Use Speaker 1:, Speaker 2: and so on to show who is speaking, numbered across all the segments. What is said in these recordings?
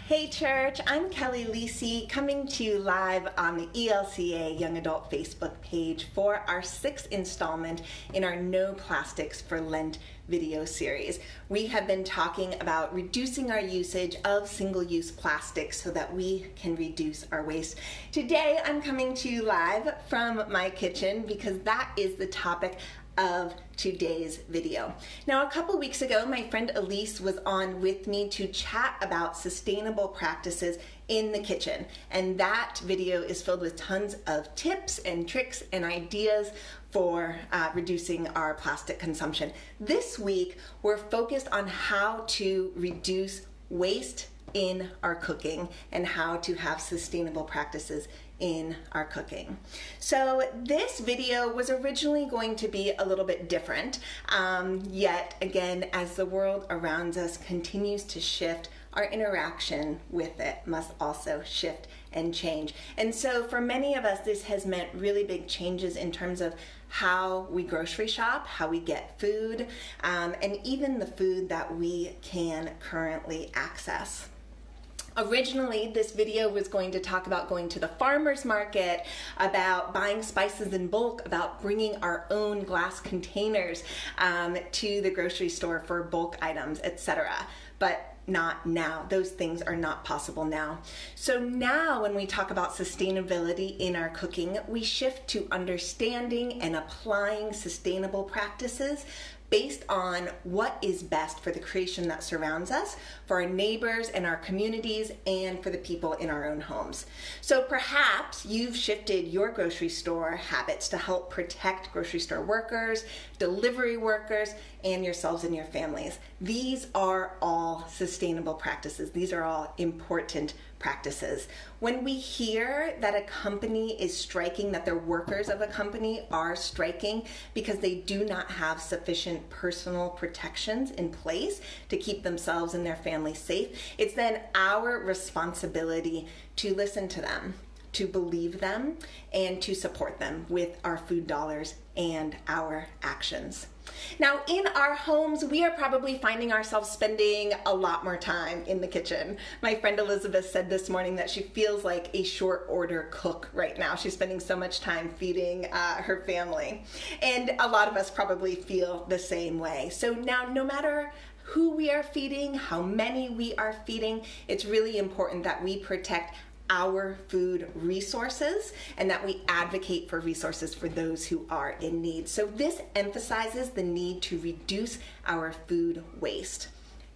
Speaker 1: Hey church, I'm Kelly Lisi coming to you live on the ELCA Young Adult Facebook page for our 6th installment in our No Plastics for Lent video series. We have been talking about reducing our usage of single-use plastics so that we can reduce our waste. Today I'm coming to you live from my kitchen because that is the topic of today's video. Now, a couple weeks ago, my friend Elise was on with me to chat about sustainable practices in the kitchen, and that video is filled with tons of tips and tricks and ideas for reducing our plastic consumption. This week, we're focused on how to reduce waste in our cooking and how to have sustainable practices in our cooking. So this video was originally going to be a little bit different, yet again, as the world around us continues to shift, our interaction with it must also shift and change. And so for many of us, this has meant really big changes in terms of how we grocery shop, how we get food, and even the food that we can currently access. Originally, this video was going to talk about going to the farmer's market, about buying spices in bulk, about bringing our own glass containers to the grocery store for bulk items, etc. But not now. Those things are not possible now. So now when we talk about sustainability in our cooking, we shift to understanding and applying sustainable practices based on what is best for the creation that surrounds us, for our neighbors and our communities, and for the people in our own homes. So perhaps you've shifted your grocery store habits to help protect grocery store workers, delivery workers, and yourselves and your families. These are all sustainable practices. These are all important practices. When we hear that a company is striking, that the workers of a company are striking because they do not have sufficient personal protections in place to keep themselves and their families safe, it's then our responsibility to listen to them, to believe them, and to support them with our food dollars and our actions. Now, in our homes, we are probably finding ourselves spending a lot more time in the kitchen. My friend Elizabeth said this morning that she feels like a short order cook right now. She's spending so much time feeding her family. And a lot of us probably feel the same way. So now, no matter who we are feeding, how many we are feeding, it's really important that we protect our food resources and that we advocate for resources for those who are in need. So this emphasizes the need to reduce our food waste.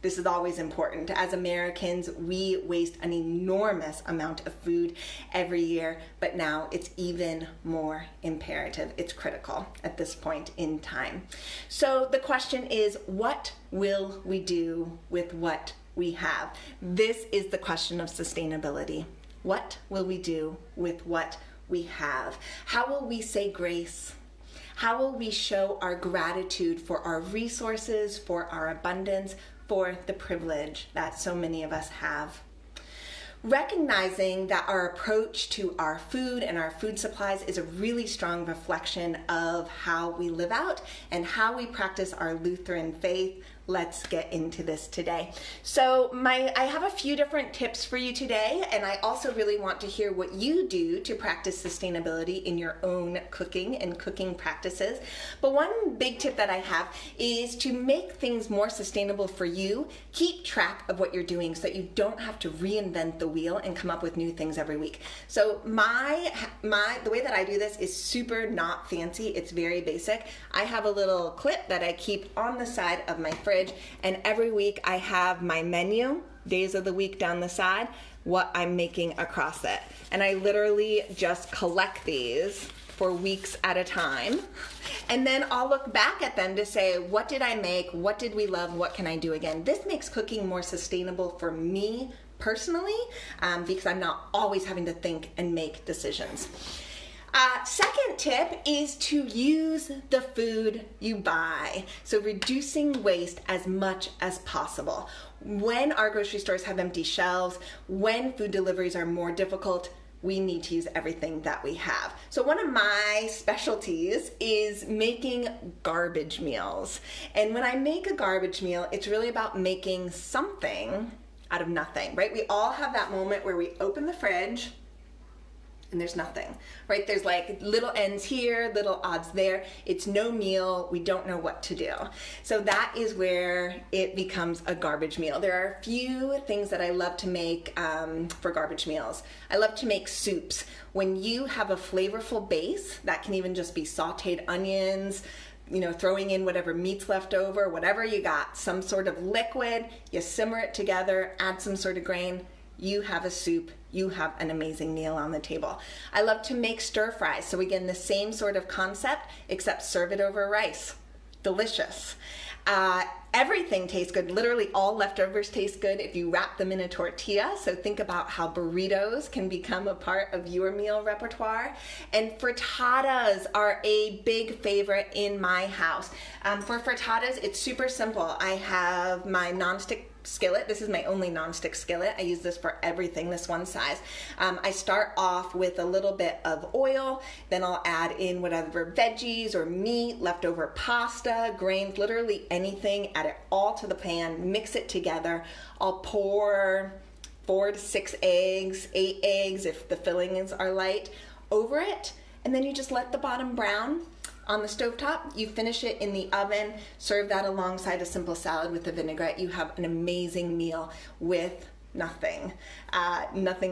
Speaker 1: This is always important. As Americans, we waste an enormous amount of food every year, but now it's even more imperative. It's critical at this point in time. So the question is, what will we do with what we have? This is the question of sustainability. What will we do with what we have? How will we say grace? How will we show our gratitude for our resources, for our abundance, for the privilege that so many of us have? Recognizing that our approach to our food and our food supplies is a really strong reflection of how we live out and how we practice our Lutheran faith. Let's get into this today. So I have a few different tips for you today, and I also really want to hear what you do to practice sustainability in your own cooking and cooking practices. But one big tip that I have is to make things more sustainable for you. Keep track of what you're doing so that you don't have to reinvent the wheel and come up with new things every week. So the way that I do this is super not fancy. It's very basic. I have a little clip that I keep on the side of my fridge, and every week I have my menu, days of the week down the side, what I'm making across it. And I literally just collect these for weeks at a time. And then I'll look back at them to say, what did I make? What did we love? What can I do again? This makes cooking more sustainable for me personally, because I'm not always having to think and make decisions. Second tip is to use the food you buy. So reducing waste as much as possible. When our grocery stores have empty shelves, when food deliveries are more difficult, we need to use everything that we have. So one of my specialties is making garbage meals. And when I make a garbage meal, it's really about making something out of nothing, right? We all have that moment where we open the fridge and there's nothing, right? There's like little ends here, little odds there. It's no meal. We don't know what to do. So that is where it becomes a garbage meal. There are a few things that I love to make for garbage meals. I love to make soups. When you have a flavorful base, that can even just be sauteed onions, you know, throwing in whatever meat's left over, whatever you got, some sort of liquid, you simmer it together, add some sort of grain, you have a soup, you have an amazing meal on the table. I love to make stir fries. So again, the same sort of concept, except serve it over rice. Delicious. Everything tastes good. Literally all leftovers taste good if you wrap them in a tortilla. So think about how burritos can become a part of your meal repertoire. And frittatas are a big favorite in my house. For frittatas, it's super simple. I have my nonstick skillet. This is my only nonstick skillet. I use this for everything, this one size. I start off with a little bit of oil, then I'll add in whatever veggies or meat, leftover pasta, grains, literally anything, add it all to the pan, mix it together. I'll pour 4 to 6 eggs, 8 eggs if the fillings are light, over it, and then you just let the bottom brown on the stovetop. You finish it in the oven, serve that alongside a simple salad with a vinaigrette. You have an amazing meal with nothing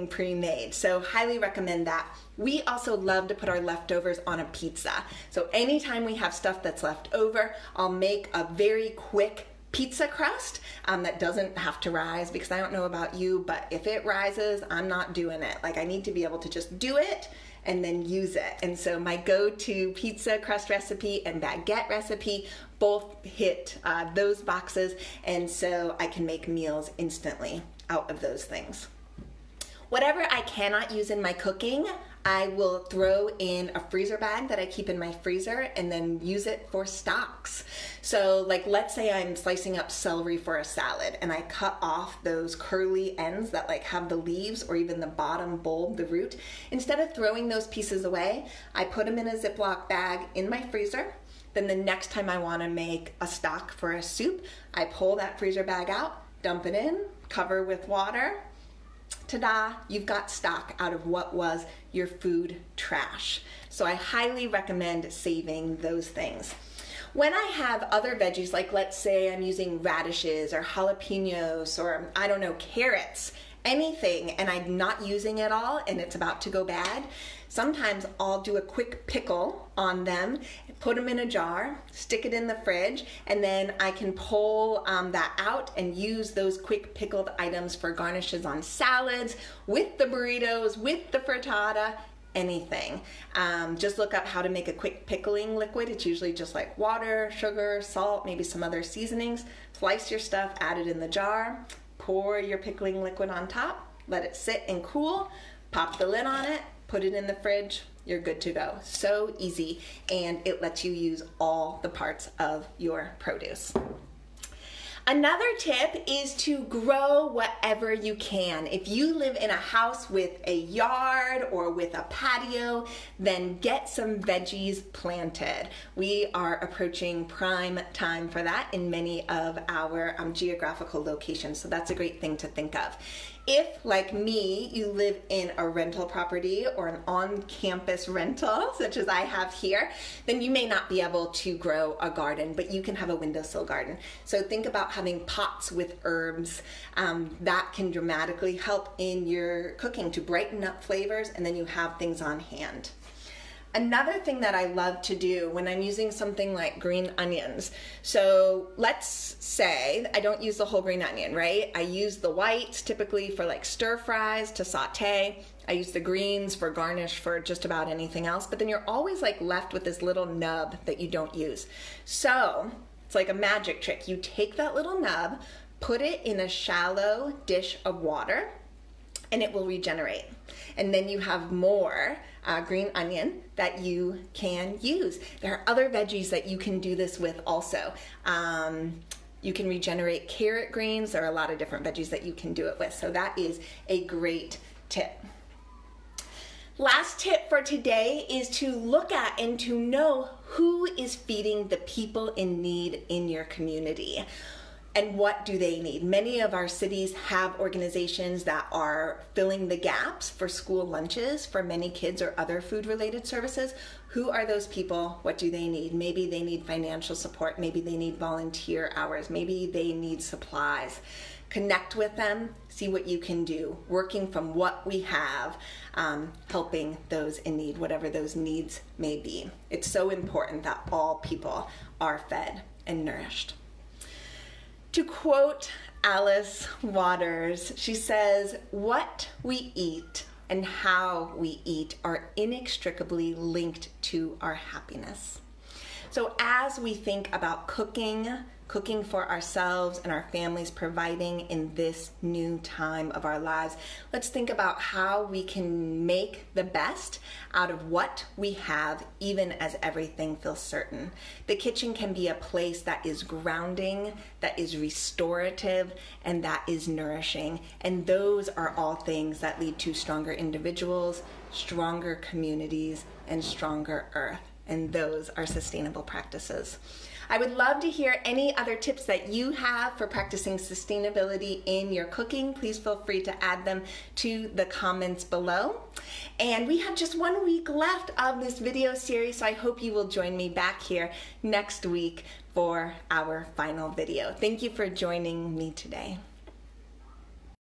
Speaker 1: pre-made. So highly recommend that. We also love to put our leftovers on a pizza. So anytime we have stuff that's left over, I'll make a very quick pizza crust that doesn't have to rise, because I don't know about you, but if it rises, I'm not doing it. Like, I need to be able to just do it and then use it. And so my go-to pizza crust recipe and baguette recipe both hit those boxes, and so I can make meals instantly out of those things. Whatever I cannot use in my cooking, I will throw in a freezer bag that I keep in my freezer and then use it for stocks. So like, let's say I'm slicing up celery for a salad and I cut off those curly ends that like have the leaves or even the bottom bulb, the root. Instead of throwing those pieces away, I put them in a Ziploc bag in my freezer. Then the next time I want to make a stock for a soup, I pull that freezer bag out, dump it in, cover with water. Ta-da, you've got stock out of what was your food trash. So I highly recommend saving those things. When I have other veggies, like let's say I'm using radishes or jalapenos or I don't know, carrots, anything, and I'm not using it all and it's about to go bad, sometimes I'll do a quick pickle on them, put them in a jar, stick it in the fridge, and then I can pull that out and use those quick pickled items for garnishes on salads, with the burritos, with the frittata, anything. Just look up how to make a quick pickling liquid. It's usually just like water, sugar, salt, maybe some other seasonings. Slice your stuff, add it in the jar, pour your pickling liquid on top, let it sit and cool, pop the lid on it, put it in the fridge, you're good to go. So easy, and it lets you use all the parts of your produce. Another tip is to grow whatever you can. If you live in a house with a yard or with a patio, then get some veggies planted. We are approaching prime time for that in many of our geographical locations, so that's a great thing to think of. If, like me, you live in a rental property or an on-campus rental, such as I have here, then you may not be able to grow a garden, but you can have a windowsill garden. So think about having pots with herbs. That can dramatically help in your cooking to brighten up flavors, and then you have things on hand. Another thing that I love to do when I'm using something like green onions, so let's say I don't use the whole green onion, right? I use the whites typically for like stir fries to saute. I use the greens for garnish for just about anything else, but then you're always like left with this little nub that you don't use. So it's like a magic trick. You take that little nub, put it in a shallow dish of water, and it will regenerate. And then you have more green onion that you can use. There are other veggies that you can do this with also. You can regenerate carrot greens. There are a lot of different veggies that you can do it with. So that is a great tip. Last tip for today is to look at and to know who is feeding the people in need in your community. And what do they need? Many of our cities have organizations that are filling the gaps for school lunches for many kids or other food-related services. Who are those people? What do they need? Maybe they need financial support. Maybe they need volunteer hours. Maybe they need supplies. Connect with them, see what you can do, working from what we have, helping those in need, whatever those needs may be. It's so important that all people are fed and nourished. To quote Alice Waters, she says, "What we eat and how we eat are inextricably linked to our happiness." So as we think about cooking for ourselves and our families, providing in this new time of our lives, let's think about how we can make the best out of what we have, even as everything feels certain. The kitchen can be a place that is grounding, that is restorative, and that is nourishing. And those are all things that lead to stronger individuals, stronger communities, and stronger earth. And those are sustainable practices. I would love to hear any other tips that you have for practicing sustainability in your cooking. Please feel free to add them to the comments below. And we have just 1 week left of this video series, so I hope you will join me back here next week for our final video. Thank you for joining me today.